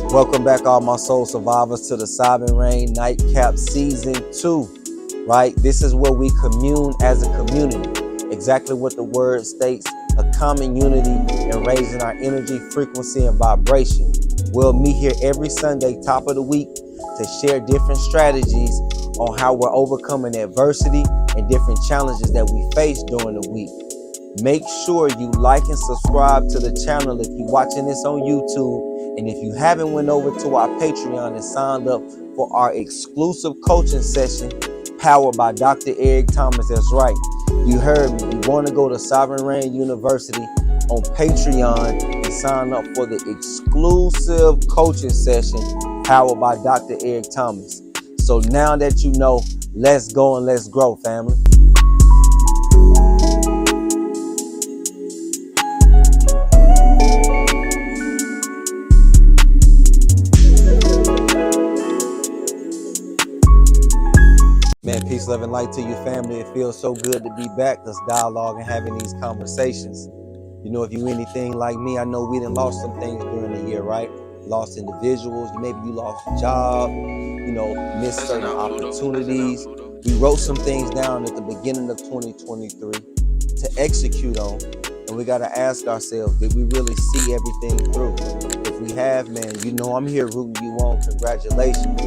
Welcome back, all my soul survivors, to the Sovereign Rain Nightcap Season 2, right? This is where we commune as a community. Exactly what the word states, a common unity in raising our energy, frequency, and vibration. We'll meet here every Sunday, top of the week, to share different strategies on how we're overcoming adversity and different challenges that we face during the week. Make sure you like and subscribe to the channel if you're watching this on YouTube. And if you haven't went over to our Patreon and signed up for our exclusive coaching session powered by Dr. Eric Thomas, that's right. You heard me. You want to go to Sovereign Rain University on Patreon and sign up for the exclusive coaching session powered by Dr. Eric Thomas. So now that you know, let's go and let's grow, family. Man, peace, love, and light to you, family. It feels so good to be back. Let's dialogue and having these conversations. You know, if you anything like me, I know we done lost some things during the year, right? Lost individuals. Maybe you lost a job, missed certain opportunities. We wrote some things down at the beginning of 2023 to execute on. And we got to ask ourselves, did we really see everything through? If we have, man, I'm here rooting you on. Congratulations.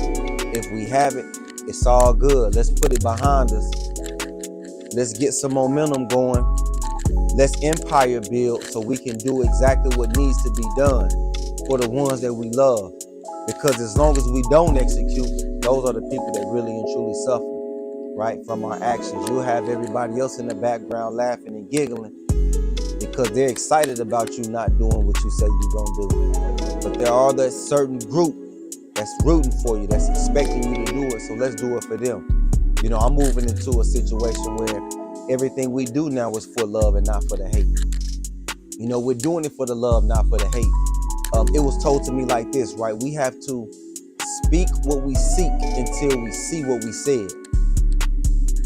If we haven't, it's all good. Let's put it behind us. Let's get some momentum going. Let's empire build so we can do exactly what needs to be done for the ones that we love. Because as long as we don't execute, those are the people that really and truly suffer, right, from our actions. You'll have everybody else in the background laughing and giggling because they're excited about you not doing what you say you're going to do. But there are that certain group that's rooting for you, that's expecting you to do it, so let's do it for them. I'm moving into a situation where everything we do now is for love and not for the hate. We're doing it for the love, not for the hate. It was told to me like this, right? We have to speak what we seek until we see what we said.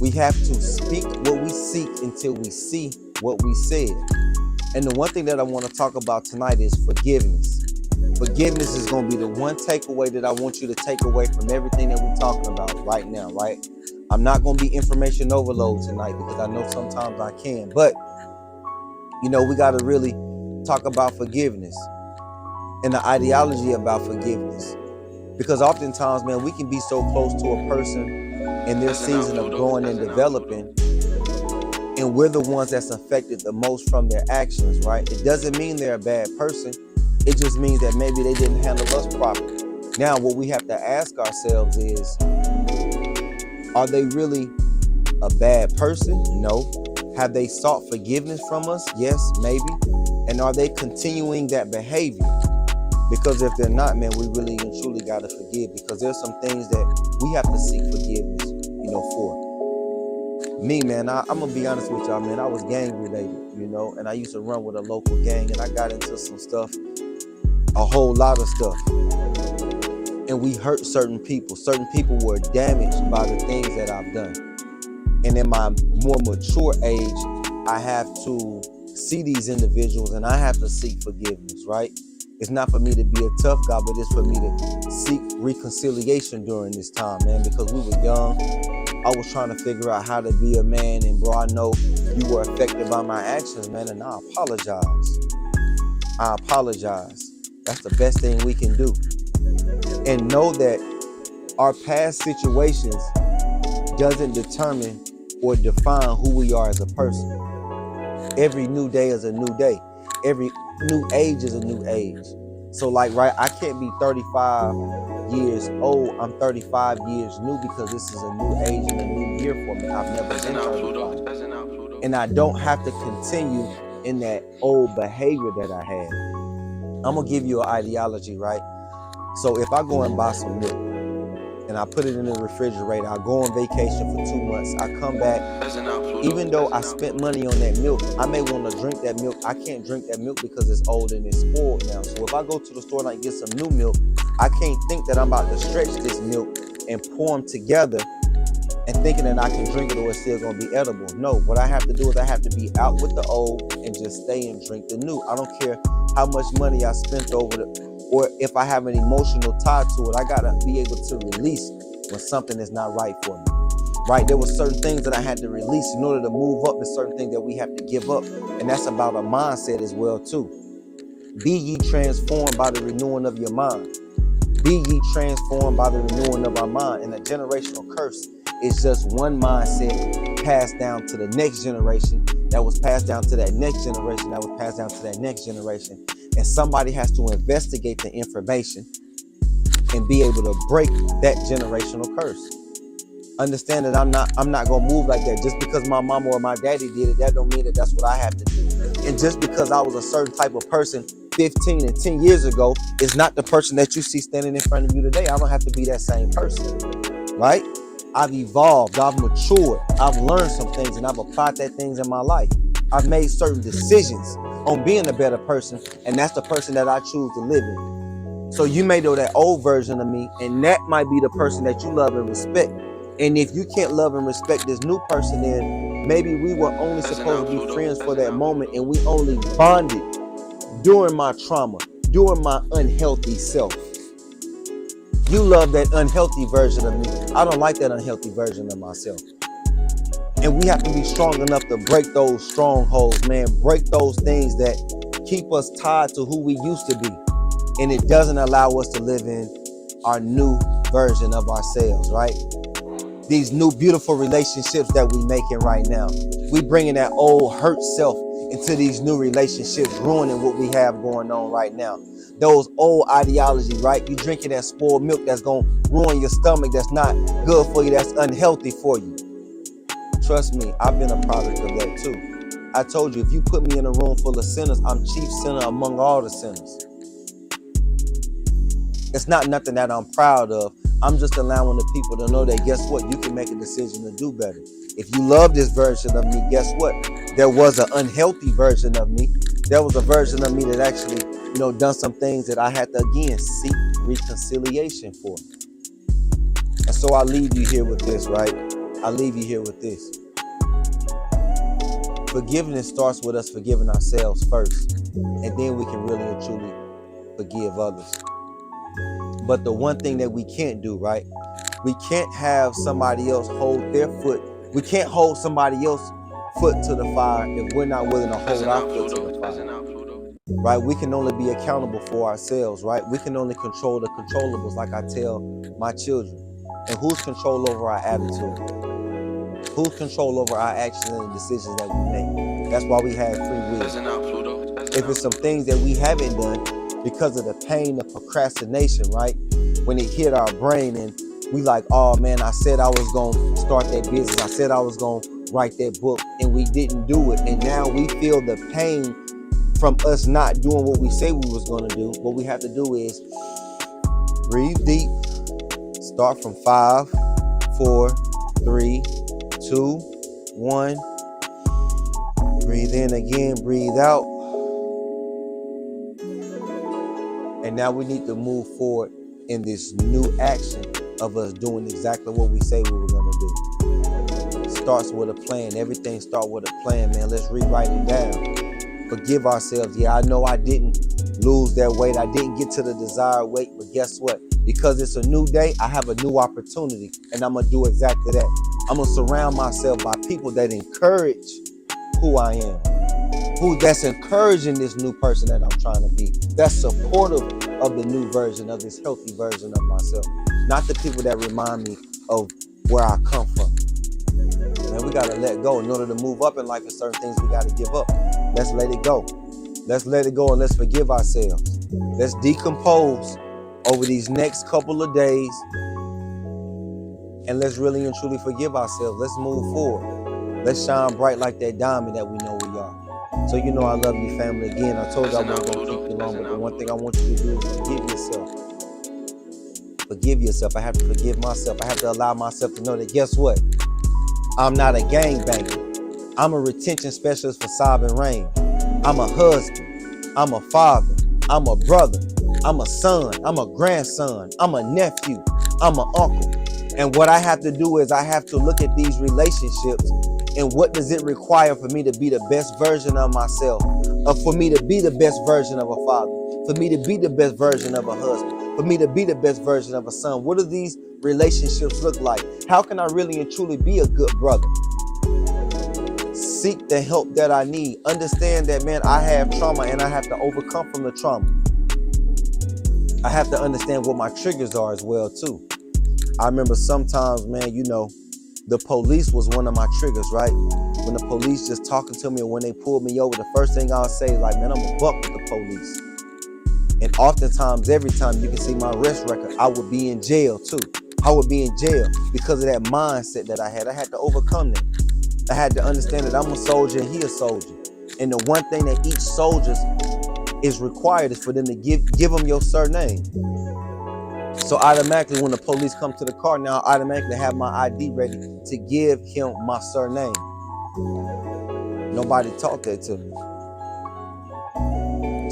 We have to speak what we seek until we see what we said. And the one thing that I want to talk about tonight is forgiveness. Forgiveness is going to be the one takeaway that I want you to take away from everything that we're talking about right now, right? I'm not going to be information overload tonight because I know sometimes I can. But, we got to really talk about forgiveness and the ideology about forgiveness. Because oftentimes, man, we can be so close to a person in their season of growing and developing, and we're the ones that's affected the most from their actions, right? It doesn't mean they're a bad person. It just means that maybe they didn't handle us properly. Now, what we have to ask ourselves is, are they really a bad person? No. Have they sought forgiveness from us? Yes, maybe. And are they continuing that behavior? Because if they're not, man, we really and truly got to forgive, because there's some things that we have to seek forgiveness, for. Me, man, I'm going to be honest with y'all, man. I was gang related, and I used to run with a local gang, and I got into some stuff, a whole lot of stuff. And we hurt certain people. Certain people were damaged by the things that I've done. And in my more mature age, I have to see these individuals and I have to seek forgiveness, right? It's not for me to be a tough guy, but it's for me to seek reconciliation during this time, man, because we were young. I was trying to figure out how to be a man, and bro, I know you were affected by my actions, man, and I apologize. I apologize. That's the best thing we can do. And know that our past situations doesn't determine or define who we are as a person. Every new day is a new day. Every new age is a new age. So right, I can't be 35 years old. I'm 35 years new because this is a new age and a new year for me. I've never been 35. And I don't have to continue in that old behavior that I had. I'm going to give you an ideology, right? So if I go and buy some milk and I put it in the refrigerator, I go on vacation for 2 months, I come back, even though I spent money on that milk, I may want to drink that milk. I can't drink that milk because it's old and it's spoiled now. So if I go to the store and I get some new milk, I can't think that I'm about to stretch this milk and pour them together and thinking that I can drink it or it's still going to be edible. No, what I have to do is I have to be out with the old and just stay and drink the new. I don't care how much money I spent over or if I have an emotional tie to it, I gotta be able to release when something is not right for me. Right? There were certain things that I had to release in order to move up. There's certain things that we have to give up. And that's about a mindset as well too. Be ye transformed by the renewing of your mind. Be ye transformed by the renewing of our mind. And a generational curse is just one mindset passed down to the next generation, that was passed down to that next generation, that was passed down to that next generation. And somebody has to investigate the information and be able to break that generational curse. Understand that I'm not gonna move like that. Just because my mama or my daddy did it, that don't mean that that's what I have to do. And just because I was a certain type of person 15 and 10 years ago is not the person that you see standing in front of you today. I don't have to be that same person, right? I've evolved, I've matured, I've learned some things, and I've applied that things in my life. I've made certain decisions on being a better person, and that's the person that I choose to live in. So you may know that old version of me, and that might be the person that you love and respect. And if you can't love and respect this new person, then maybe we were only supposed to be friends for that moment, and we only bonded during my trauma, during my unhealthy self. You love that unhealthy version of me. I don't like that unhealthy version of myself. And we have to be strong enough to break those strongholds, man. Break those things that keep us tied to who we used to be. And it doesn't allow us to live in our new version of ourselves, right? These new beautiful relationships that we making right now. We bringing that old hurt self into these new relationships, ruining what we have going on right now. Those old ideology, right? You drinking that spoiled milk that's going to ruin your stomach, that's not good for you, that's unhealthy for you. Trust me, I've been a product of that too. I told you, if you put me in a room full of sinners, I'm chief sinner among all the sinners. It's not nothing that I'm proud of. I'm just allowing the people to know that, guess what? You can make a decision to do better. If you love this version of me, guess what? There was an unhealthy version of me. There was a version of me that actually, done some things that I had to, again, seek reconciliation for. And so I leave you here with this, right? I leave you here with this. Forgiveness starts with us forgiving ourselves first. And then we can really and truly forgive others. But the one thing that we can't do, right? We can't have somebody else hold their foot. We can't hold somebody else's foot to the fire if we're not willing to hold our foot to the fire. Right? We can only be accountable for ourselves, right? We can only control the controllables, like I tell my children. And who's control over our attitude? Who's control over our actions and the decisions that we make? That's why we have free will. If it's some things that we haven't done because of the pain of procrastination, right? When it hit our brain and we like, oh man, I said I was going to start that business. I said I was going to write that book, and we didn't do it. And now we feel the pain from us not doing what we say we was going to do. What we have to do is breathe deep. Start from 5, 4, 3, 2, 1. Breathe in again, breathe out. And now we need to move forward in this new action of us doing exactly what we say we were going to do. It starts with a plan. Everything starts with a plan, man. Let's rewrite it down. Forgive ourselves. Yeah, I know I didn't lose that weight. I didn't get to the desired weight, but guess what? Because it's a new day, I have a new opportunity, and I'm going to do exactly that. I'm going to surround myself by people that encourage who I am, that's encouraging this new person that I'm trying to be, that's supportive of the new version, of this healthy version of myself, not the people that remind me of where I come from. Man, we got to let go. In order to move up in life, there's certain things we got to give up. Let's let it go. Let's let it go, and let's forgive ourselves. Let's decompose over these next couple of days, and let's really and truly forgive ourselves. Let's move forward. Let's shine bright like that diamond that we know we are. So I love you, family. Again, I told you I wasn't going to keep you long, but the one thing I want you to do is forgive yourself. Forgive yourself. I have to forgive myself. I have to allow myself to know that, guess what? I'm not a gangbanger. I'm a retention specialist for Sovereign Rain. I'm a husband. I'm a father. I'm a brother. I'm a son. I'm a grandson. I'm a nephew. I'm an uncle. And what I have to do is I have to look at these relationships and what does it require for me to be the best version of myself, for me to be the best version of a father, for me to be the best version of a husband, for me to be the best version of a son? What do these relationships look like? How can I really and truly be a good brother? Seek the help that I need. Understand that, man, I have trauma and I have to overcome from the trauma. I have to understand what my triggers are as well, too. I remember sometimes, man, the police was one of my triggers, right? When the police just talking to me or when they pulled me over, the first thing I'll say is like, man, I'm a buck with the police. And oftentimes, every time you can see my arrest record, I would be in jail too. I would be in jail because of that mindset that I had. I had to overcome that. I had to understand that I'm a soldier and he a soldier. And the one thing that each soldier is required is for them to give them your surname. So automatically when the police come to the car, now I automatically have my ID ready to give him my surname. Nobody taught that to me.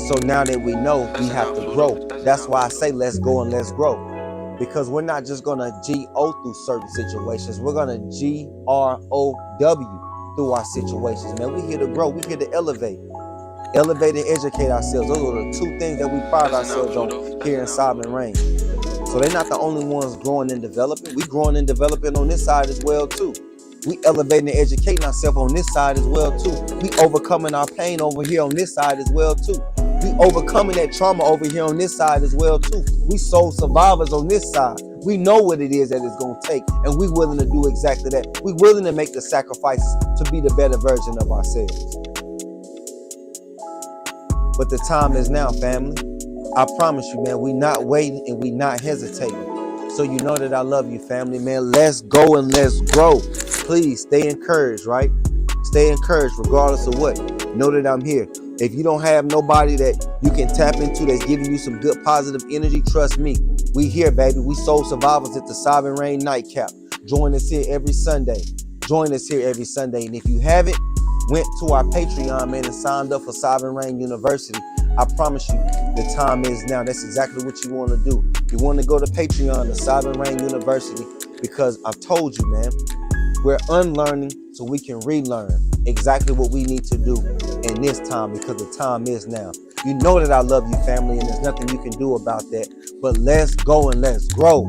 So now that we know, we have to grow. That's why I say let's go and let's grow. Because we're not just going to G-O through certain situations. We're going to G-R-O-W through our situations, man. We're here to grow. We're here to elevate. Elevate and educate ourselves. Those are the two things that we pride ourselves on here in Sovereign Reign. So they're not the only ones growing and developing. We're growing and developing on this side as well, too. We elevating and educating ourselves on this side as well, too. We overcoming our pain over here on this side as well, too. We overcoming that trauma over here on this side as well, too. We soul survivors on this side. We know what it is that it's going to take, and we're willing to do exactly that. We're willing to make the sacrifices to be the better version of ourselves. But the time is now, family. I promise you, man, we not waiting and we not hesitating. So you know that I love you, family, man. Let's go and let's grow. Please stay encouraged, right? Stay encouraged regardless of what. Know that I'm here. If you don't have nobody that you can tap into that's giving you some good positive energy, trust me. We here, baby. We soul survivors at the Sovereign Reign Nightcap. Join us here every Sunday. Join us here every Sunday. And if you haven't went to our Patreon, man, and signed up for Sovereign Reign University, I promise you, the time is now. That's exactly what you want to do. You want to go to Patreon, the Sovereign Reign University, because I've told you, man, we're unlearning so we can relearn exactly what we need to do in this time, because the time is now. You know that I love you, family, and there's nothing you can do about that. But let's go and let's grow.